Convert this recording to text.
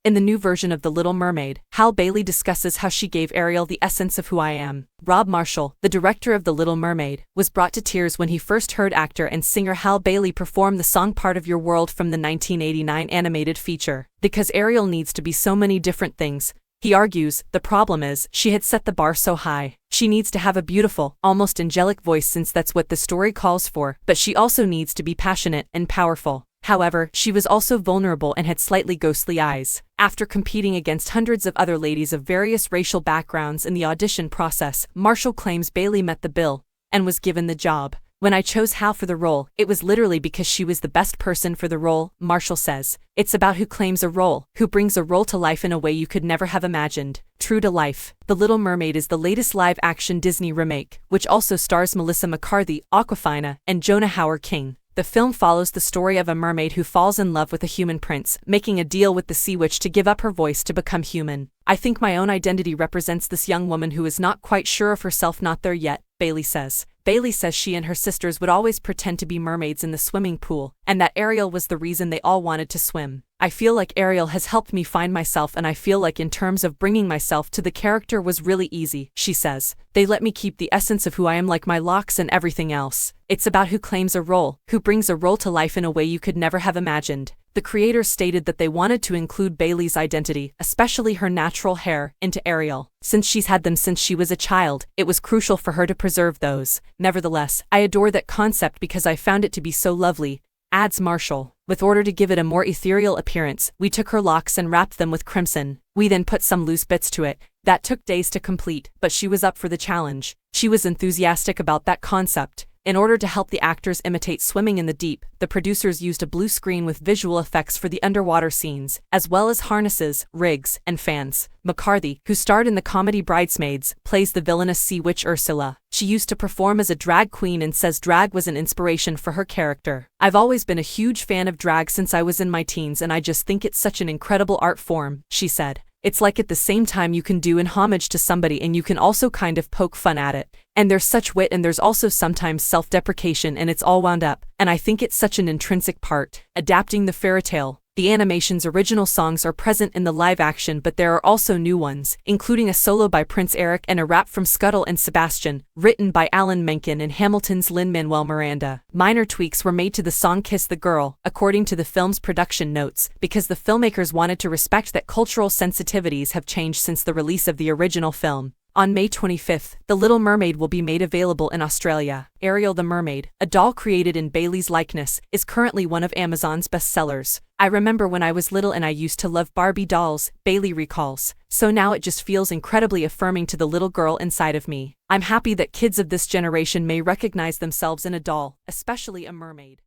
In the new version of The Little Mermaid, Halle Bailey discusses how she gave Ariel the essence of who I am. Rob Marshall, the director of The Little Mermaid, was brought to tears when he first heard actor and singer Halle Bailey perform the song Part of Your World from the 1989 animated feature. Because Ariel needs to be so many different things, he argues, the problem is, she had set the bar so high. She needs to have a beautiful, almost angelic voice since that's what the story calls for, but she also needs to be passionate and powerful. However, she was also vulnerable and had slightly ghostly eyes. After competing against hundreds of other ladies of various racial backgrounds in the audition process, Marshall claims Bailey met the bill and was given the job. When I chose Hal for the role, it was literally because she was the best person for the role, Marshall says. It's about who claims a role, who brings a role to life in a way you could never have imagined. True to life, The Little Mermaid is the latest live-action Disney remake, which also stars Melissa McCarthy, Awkwafina, and Jonah Hauer-King. The film follows the story of a mermaid who falls in love with a human prince, making a deal with the sea witch to give up her voice to become human. I think my own identity represents this young woman who is not quite sure of herself, not there yet, Bailey says. Bailey says she and her sisters would always pretend to be mermaids in the swimming pool, and that Ariel was the reason they all wanted to swim. I feel like Ariel has helped me find myself, and I feel like in terms of bringing myself to the character was really easy, she says. They let me keep the essence of who I am, like my locks and everything else. It's about who claims a role, who brings a role to life in a way you could never have imagined. The creators stated that they wanted to include Bailey's identity, especially her natural hair, into Ariel. Since she's had them since she was a child, it was crucial for her to preserve those. Nevertheless, I adore that concept because I found it to be so lovely, adds Marshall. With order to give it a more ethereal appearance, we took her locks and wrapped them with crimson. We then put some loose bits to it. That took days to complete, but she was up for the challenge. She was enthusiastic about that concept. In order to help the actors imitate swimming in the deep, the producers used a blue screen with visual effects for the underwater scenes, as well as harnesses, rigs, and fans. McCarthy, who starred in the comedy Bridesmaids, plays the villainous sea witch Ursula. She used to perform as a drag queen and says drag was an inspiration for her character. I've always been a huge fan of drag since I was in my teens, and I just think it's such an incredible art form, she said. It's like at the same time you can do an homage to somebody and you can also kind of poke fun at it. And there's such wit and there's also sometimes self-deprecation, and it's all wound up. And I think it's such an intrinsic part. Adapting the fairy tale, the animation's original songs are present in the live action, but there are also new ones, including a solo by Prince Eric and a rap from Scuttle and Sebastian, written by Alan Menken and Hamilton's Lin-Manuel Miranda. Minor tweaks were made to the song Kiss the Girl, according to the film's production notes, because the filmmakers wanted to respect that cultural sensitivities have changed since the release of the original film. On May 25th, The Little Mermaid will be made available in Australia. Ariel the Mermaid, a doll created in Bailey's likeness, is currently one of Amazon's bestsellers. I remember when I was little and I used to love Barbie dolls, Bailey recalls. So now it just feels incredibly affirming to the little girl inside of me. I'm happy that kids of this generation may recognize themselves in a doll, especially a mermaid.